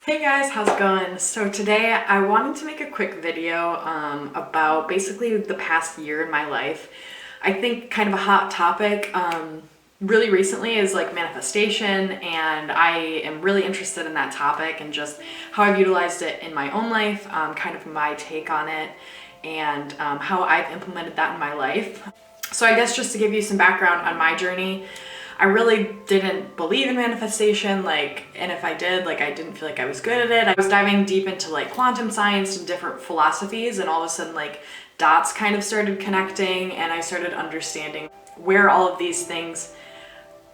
Hey guys, how's it going? So today I wanted to make a quick video about basically the past year in my life. I think kind of a hot topic really recently is like manifestation, and I am really interested in that topic and just how I've utilized it in my own life, kind of my take on it, and how I've implemented that in my life. So I guess just to give you some background on my journey, I really didn't believe in manifestation, and if I did, I didn't feel like I was good at it. I was diving deep into quantum science and different philosophies, and all of a sudden dots kind of started connecting, and I started understanding where all of these things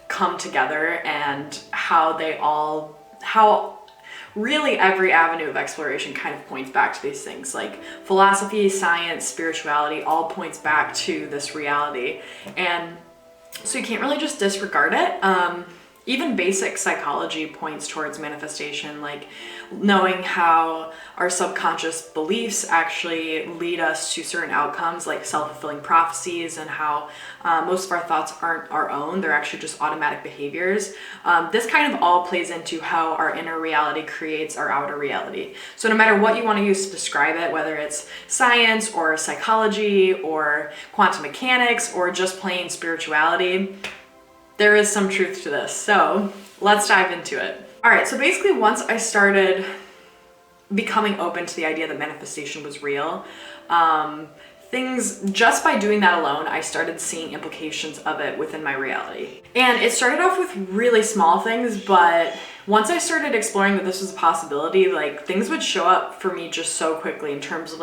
come together and how really every avenue of exploration kind of points back to these things. Like philosophy, science, spirituality all points back to this reality. And so you can't really just disregard it. Even basic psychology points towards manifestation, like knowing how our subconscious beliefs actually lead us to certain outcomes, like self-fulfilling prophecies, and how most of our thoughts aren't our own, they're actually just automatic behaviors. This kind of all plays into how our inner reality creates our outer reality. So no matter what you want to use to describe it, whether it's science or psychology or quantum mechanics or just plain spirituality, there is some truth to this. So let's dive into it. All right, so basically once I started becoming open to the idea that manifestation was real, just by doing that alone, I started seeing implications of it within my reality. And it started off with really small things, but once I started exploring that this was a possibility, things would show up for me just so quickly in terms of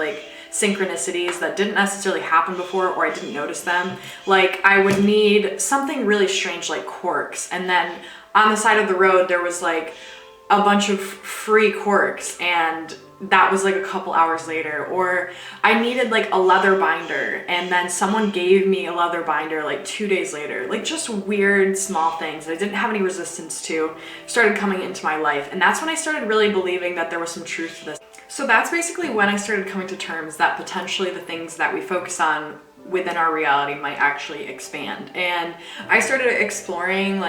synchronicities that didn't necessarily happen before, or I didn't notice them. I would need something really strange like corks, and then on the side of the road there was a bunch of free corks, and that was a couple hours later. Or I needed a leather binder, and then someone gave me a leather binder 2 days later. Just weird small things that I didn't have any resistance to started coming into my life, and that's when I started really believing that there was some truth to this. So that's basically when I started coming to terms that potentially the things that we focus on within our reality might actually expand. And I started exploring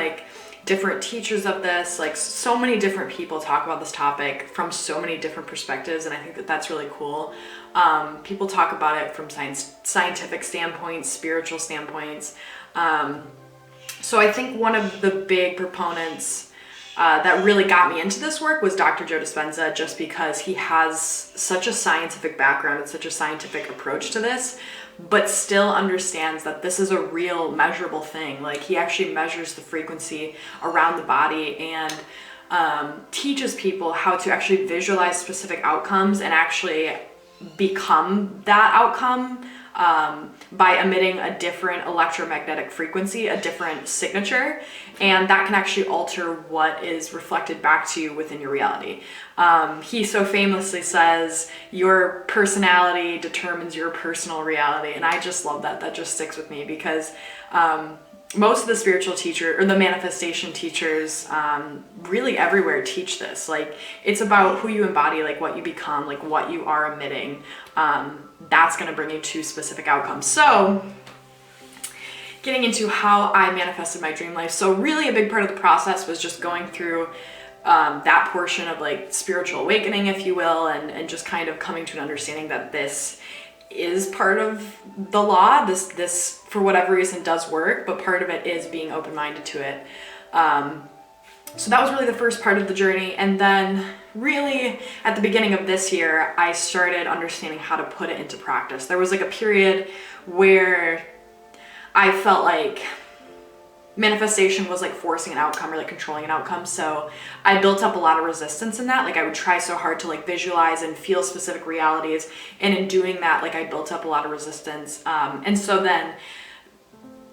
different teachers of this, so many different people talk about this topic from so many different perspectives, and I think that that's really cool. People talk about it from scientific standpoints, spiritual standpoints. So I think one of the big proponents that really got me into this work was Dr. Joe Dispenza, just because he has such a scientific background and such a scientific approach to this, but still understands that this is a real measurable thing. He actually measures the frequency around the body and teaches people how to actually visualize specific outcomes and actually become that outcome by emitting a different electromagnetic frequency, a different signature, and that can actually alter what is reflected back to you within your reality. He so famously says, your personality determines your personal reality, and I just love that. That just sticks with me because most of the spiritual teacher or the manifestation teachers really everywhere teach this. It's about who you embody, what you become, what you are emitting. That's going to bring you to specific outcomes. So getting into how I manifested my dream life. So really a big part of the process was just going through that portion of spiritual awakening, if you will, and just kind of coming to an understanding that this is part of the law. This for whatever reason does work, but part of it is being open-minded to it. So that was really the first part of the journey. And then really at the beginning of this year, I started understanding how to put it into practice. There was a period where I felt like manifestation was forcing an outcome or controlling an outcome. So I built up a lot of resistance in that. I would try so hard to visualize and feel specific realities. And in doing that, I built up a lot of resistance. And so then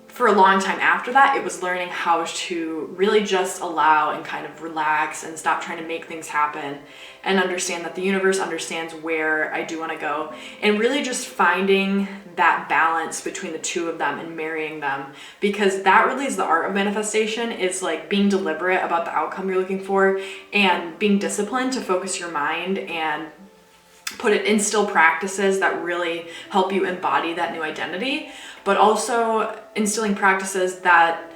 for a long time after that, it was learning how to really just allow and kind of relax and stop trying to make things happen and understand that the universe understands where I do want to go, and really just finding that balance between the two of them and marrying them, because that really is the art of manifestation, is being deliberate about the outcome you're looking for and being disciplined to focus your mind and instill practices that really help you embody that new identity, but also instilling practices that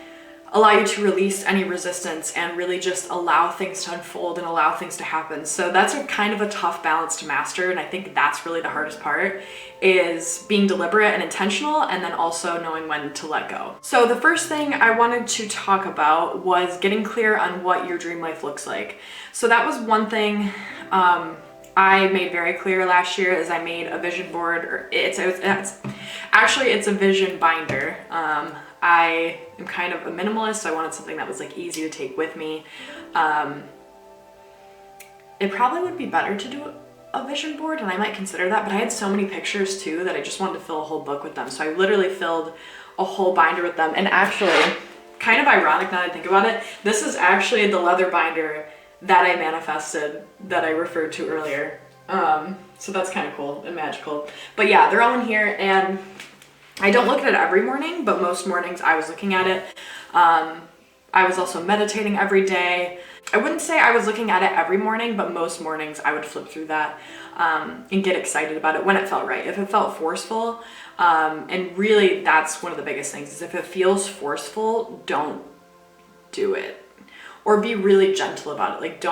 allow you to release any resistance and really just allow things to unfold and allow things to happen. So that's a kind of a tough balance to master, and I think that's really the hardest part, is being deliberate and intentional, and then also knowing when to let go. So the first thing I wanted to talk about was getting clear on what your dream life looks like. So that was one thing I made very clear last year, is I made a vision board, or it's a vision binder. I am kind of a minimalist, so I wanted something that was like easy to take with me. It probably would be better to do a vision board, and I might consider that, but I had so many pictures too that I just wanted to fill a whole book with them. So I literally filled a whole binder with them. And actually, kind of ironic now that I think about it, this is actually the leather binder that I manifested that I referred to earlier. So that's kind of cool and magical. But yeah, they're all in here, and I don't look at it every morning, but most mornings I was looking at it. I was also meditating every day. I wouldn't say I was looking at it every morning, but most mornings I would flip through that and get excited about it when it felt right. If it felt forceful, and really that's one of the biggest things, is if it feels forceful, don't do it. Or be really gentle about it. Like,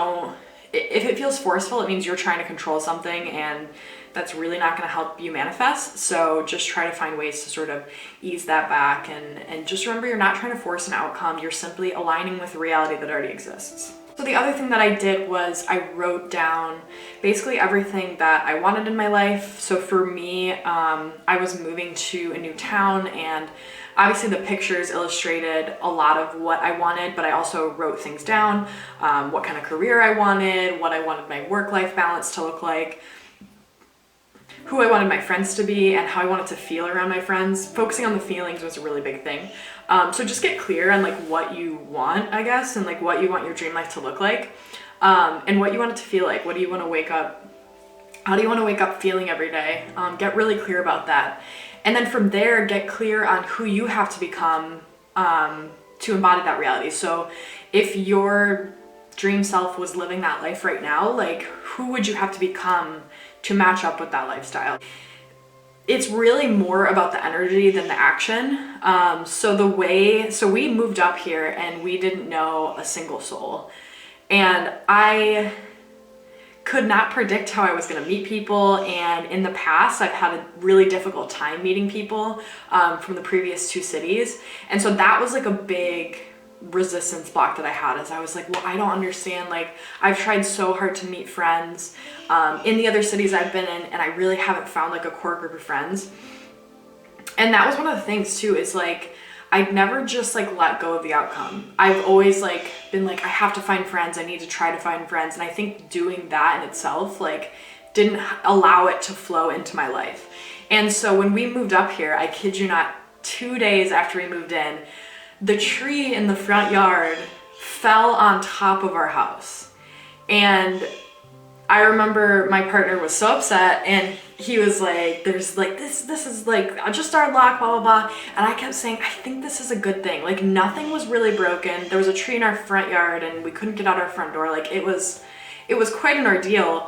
if it feels forceful, it means you're trying to control something, and that's really not going to help you manifest. So just try to find ways to sort of ease that back, and just remember, you're not trying to force an outcome. You're simply aligning with reality that already exists. So the other thing that I did was I wrote down basically everything that I wanted in my life. So for me, I was moving to a new town, and obviously the pictures illustrated a lot of what I wanted, but I also wrote things down, what kind of career I wanted, what I wanted my work-life balance to look like, who I wanted my friends to be, and how I wanted to feel around my friends. Focusing on the feelings was a really big thing. So just get clear on like what you want, I guess, and like what you want your dream life to look like, and what you want it to feel like. What do you want to wake up? How do you want to wake up feeling every day? Get really clear about that. And then from there, get clear on who you have to become to embody that reality. So if your dream self was living that life right now, like who would you have to become to match up with that lifestyle? It's really more about the energy than the action. So we moved up here and we didn't know a single soul. And I could not predict how I was going to meet people, and in the past I've had a really difficult time meeting people from the previous two cities, and so that was like a big resistance block that I had, as I was like, well, I don't understand, like I've tried so hard to meet friends in the other cities I've been in, and I really haven't found like a core group of friends. And that was one of the things too, is like I'd never just like let go of the outcome. I've always like been like, I have to find friends, I need to try to find friends. And I think doing that in itself like didn't allow it to flow into my life. And so when we moved up here, I kid you not, 2 days after we moved in, the tree in the front yard fell on top of our house. And I remember my partner was so upset, and he was like, there's like this is like just our luck, blah, blah, blah. And I kept saying, I think this is a good thing. Like nothing was really broken. There was a tree in our front yard and we couldn't get out our front door. Like it was quite an ordeal,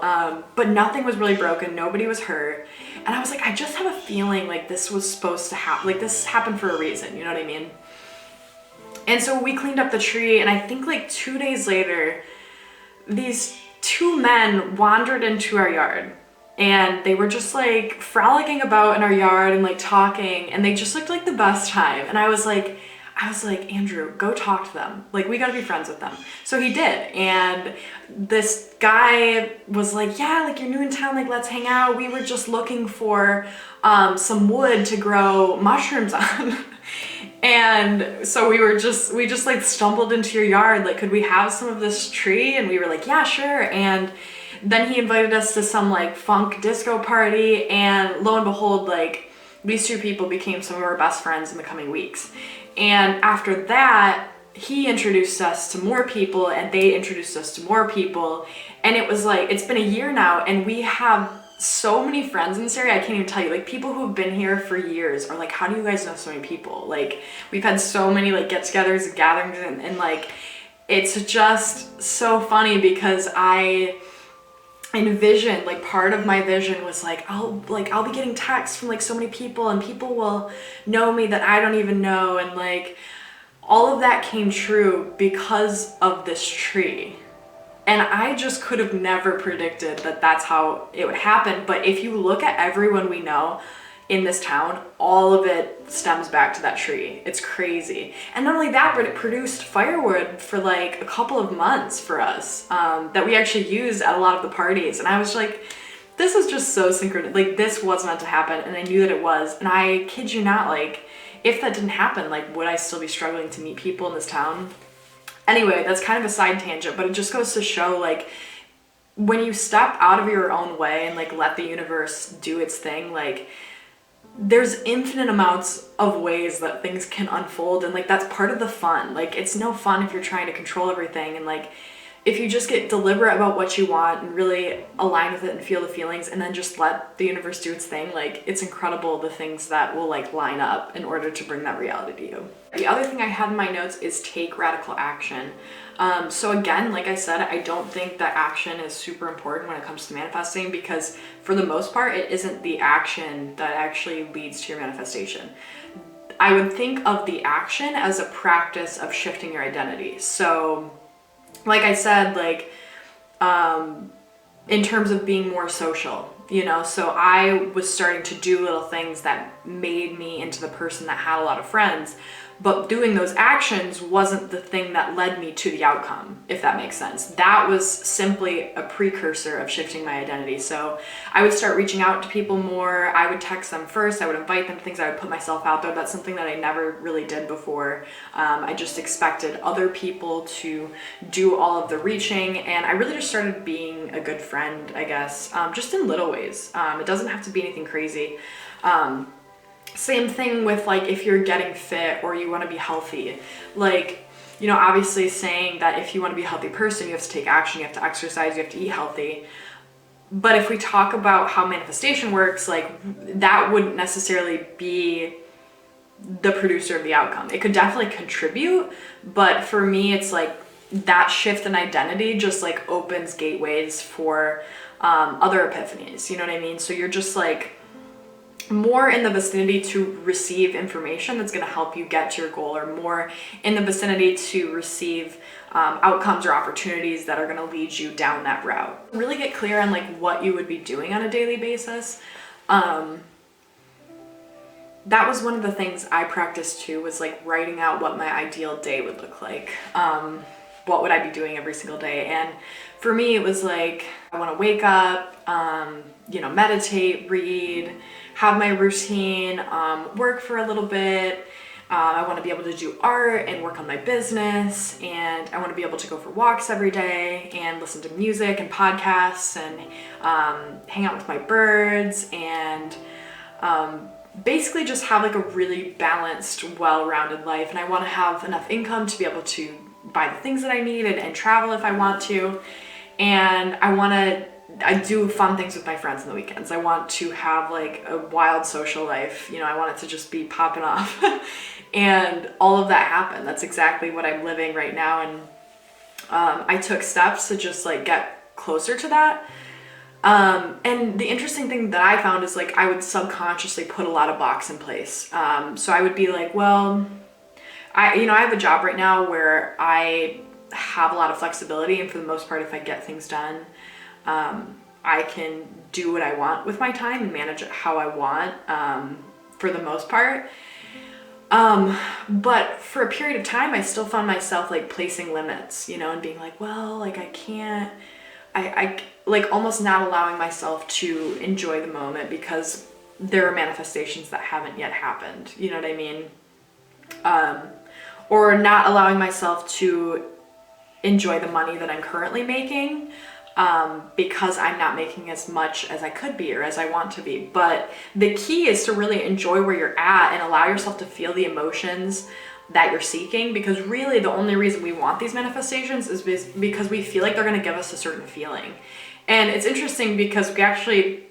but nothing was really broken. Nobody was hurt. And I was like, I just have a feeling like this was supposed to happen. Like this happened for a reason, you know what I mean? And so we cleaned up the tree, and I think like 2 days later, these two men wandered into our yard, and they were just like frolicking about in our yard and like talking, and they just looked like the best time. And I was like, Andrew, go talk to them. Like, we gotta be friends with them. So he did. And this guy was like, yeah, like you're new in town, like let's hang out. We were just looking for some wood to grow mushrooms on. And so we just like stumbled into your yard. Like, could we have some of this tree? And we were like, yeah, sure. And then he invited us to some like funk disco party, and lo and behold, like these two people became some of our best friends in the coming weeks. And after that, he introduced us to more people, and they introduced us to more people. And it was like, it's been a year now, and we have so many friends in this area. I can't even tell you, like people who've been here for years are like, how do you guys know so many people? Like we've had so many like get-togethers and gatherings, and like it's just so funny because I envisioned, like part of my vision was like I'll be getting texts from like so many people, and people will know me that I don't even know, and like all of that came true because of this tree. And I just could have never predicted that that's how it would happen. But if you look at everyone we know in this town, all of it stems back to that tree. It's crazy. And not only that, but it produced firewood for like a couple of months for us, that we actually used at a lot of the parties. And I was like, this is just so synchronous. Like, this was meant to happen, and I knew that it was. And I kid you not, like, if that didn't happen, like, would I still be struggling to meet people in this town? Anyway, that's kind of a side tangent, but it just goes to show, like, when you step out of your own way and like let the universe do its thing, like, there's infinite amounts of ways that things can unfold, and like that's part of the fun. Like, it's no fun if you're trying to control everything, and like if you just get deliberate about what you want and really align with it and feel the feelings and then just let the universe do its thing, like, it's incredible the things that will like line up in order to bring that reality to you. The other thing I have in my notes is take radical action. So again, like I said, I don't think that action is super important when it comes to manifesting, because for the most part, it isn't the action that actually leads to your manifestation. I would think of the action as a practice of shifting your identity. So like I said, like, in terms of being more social, you know, so I was starting to do little things that made me into the person that had a lot of friends, but doing those actions wasn't the thing that led me to the outcome, if that makes sense. That was simply a precursor of shifting my identity. So I would start reaching out to people more. I would text them first. I would invite them to things. I would put myself out there. That's something that I never really did before. I just expected other people to do all of the reaching, and I really just started being a good friend, I guess, just in little ways. It doesn't have to be anything crazy. Same thing with like if you're getting fit or you want to be healthy, like, you know, obviously saying that if you want to be a healthy person, you have to take action, you have to exercise, you have to eat healthy. But if we talk about how manifestation works, like, that wouldn't necessarily be the producer of the outcome. It could definitely contribute, but for me, it's like that shift in identity just like opens gateways for other epiphanies, you know what I mean? So you're just like more in the vicinity to receive information that's going to help you get to your goal, or more in the vicinity to receive outcomes or opportunities that are going to lead you down that route. Really get clear on like what you would be doing on a daily basis. That was one of the things I practiced too, was like writing out what my ideal day would look like. What would I be doing every single day? And for me, it was like, I want to wake up, you know, meditate, read, have my routine, work for a little bit. I want to be able to do art and work on my business, and I want to be able to go for walks every day and listen to music and podcasts and hang out with my birds, and basically just have like a really balanced, well-rounded life. And I want to have enough income to be able to buy the things that I need and travel if I want to. And I do fun things with my friends on the weekends. I want to have like a wild social life. You know, I want it to just be popping off. And all of that happened. That's exactly what I'm living right now. And I took steps to just like get closer to that. And the interesting thing that I found is like I would subconsciously put a lot of blocks in place. So I would be like, well, I have a job right now where I have a lot of flexibility, and for the most part, if I get things done, I can do what I want with my time and manage it how I want, for the most part. But for a period of time, I still found myself like placing limits, you know, and being like, well, like I can't, I like almost not allowing myself to enjoy the moment because there are manifestations that haven't yet happened. You know what I mean? Or not allowing myself to enjoy the money that I'm currently making, because I'm not making as much as I could be or as I want to be. But the key is to really enjoy where you're at and allow yourself to feel the emotions that you're seeking, because really the only reason we want these manifestations is because we feel like they're going to give us a certain feeling. And it's interesting because we actually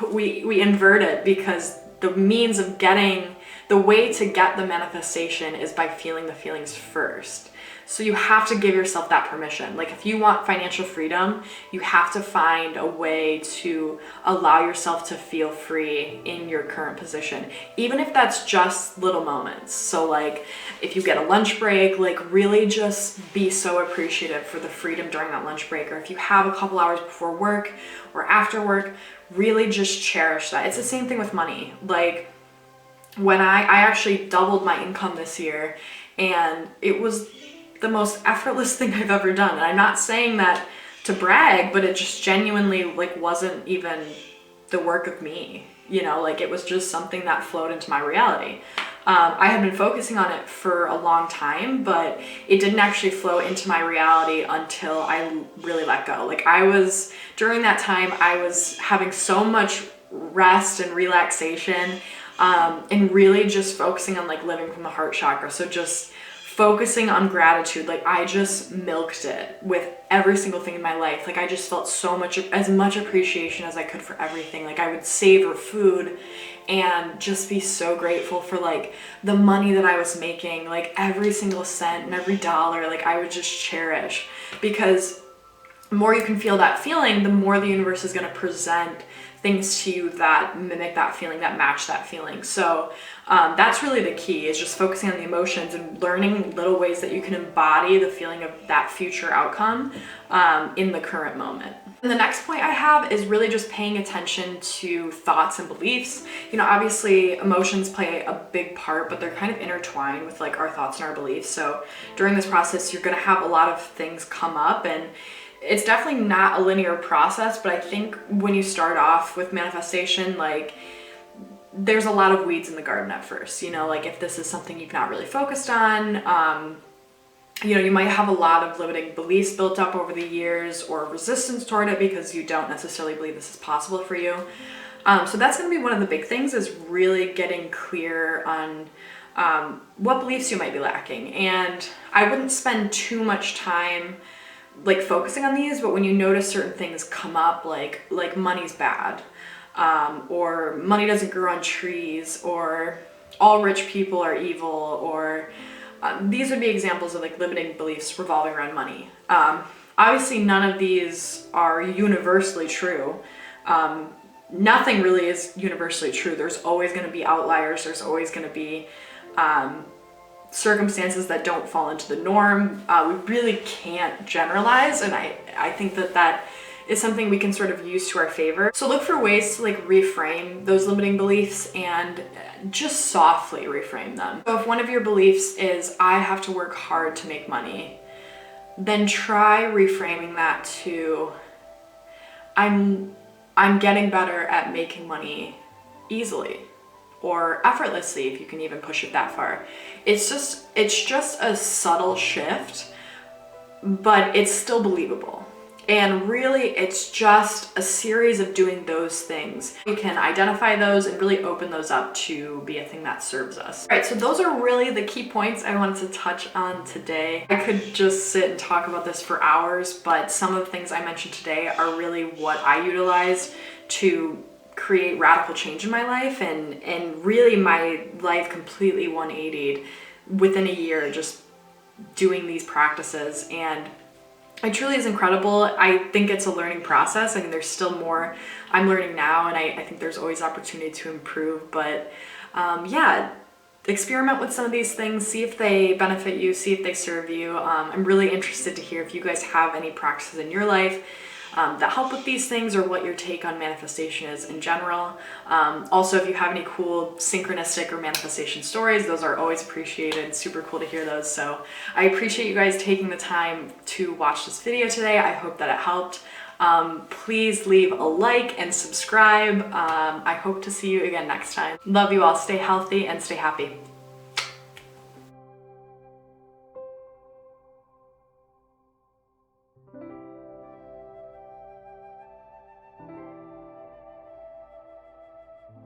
we invert it, because the means of getting the way to get the manifestation is by feeling the feelings first. So you have to give yourself that permission. Like if you want financial freedom, you have to find a way to allow yourself to feel free in your current position, even if that's just little moments. So like if you get a lunch break, like really just be so appreciative for the freedom during that lunch break. Or if you have a couple hours before work or after work, really just cherish that. It's the same thing with money. Like when I actually doubled my income this year, and it was the most effortless thing I've ever done. And I'm not saying that to brag, but it just genuinely like wasn't even the work of me, you know, like it was just something that flowed into my reality. I had been focusing on it for a long time, but it didn't actually flow into my reality until I really let go. Like during that time, I was having so much rest and relaxation, and really just focusing on like living from the heart chakra. So just focusing on gratitude. Like I just milked it with every single thing in my life. Like I just felt as much appreciation as I could for everything. Like I would savor food and just be so grateful for like the money that I was making, like every single cent and every dollar, like I would just cherish, because the more you can feel that feeling, the more the universe is going to present things to you that mimic that feeling, that match that feeling. So that's really the key, is just focusing on the emotions and learning little ways that you can embody the feeling of that future outcome in the current moment. And the next point I have is really just paying attention to thoughts and beliefs. You know, obviously emotions play a big part, but they're kind of intertwined with like our thoughts and our beliefs. So during this process, you're going to have a lot of things come up, and it's definitely not a linear process, but I think when you start off with manifestation, like there's a lot of weeds in the garden at first, you know, like if this is something you've not really focused on, you know, you might have a lot of limiting beliefs built up over the years, or resistance toward it because you don't necessarily believe this is possible for you. So that's going to be one of the big things, is really getting clear on what beliefs you might be lacking. And I wouldn't spend too much time like focusing on these, but when you notice certain things come up, like money's bad, or money doesn't grow on trees, or all rich people are evil, or these would be examples of like limiting beliefs revolving around money. Obviously none of these are universally true. Nothing really is universally true. There's always going to be outliers. There's always going to be circumstances that don't fall into the norm. We really can't generalize, and I think that is something we can sort of use to our favor. So look for ways to like reframe those limiting beliefs, and just softly reframe them. So if one of your beliefs is, I have to work hard to make money, then try reframing that to, I'm getting better at making money easily, or effortlessly, if you can even push it that far. It's just a subtle shift, but it's still believable. And really, it's just a series of doing those things. We can identify those and really open those up to be a thing that serves us. All right, so those are really the key points I wanted to touch on today. I could just sit and talk about this for hours, but some of the things I mentioned today are really what I utilized to create radical change in my life, and really my life completely 180'd within a year, just doing these practices. And it truly is incredible. I think it's a learning process. I mean, there's still more I'm learning now, and I think there's always opportunity to improve. But yeah, experiment with some of these things, see if they benefit you, see if they serve you. I'm really interested to hear if you guys have any practices in your life that help with these things, or what your take on manifestation is in general. Also, if you have any cool synchronistic or manifestation stories, those are always appreciated. Super cool to hear those. So I appreciate you guys taking the time to watch this video today. I hope that it helped. Please leave a like and subscribe. I hope to see you again next time. Love you all. Stay healthy and stay happy.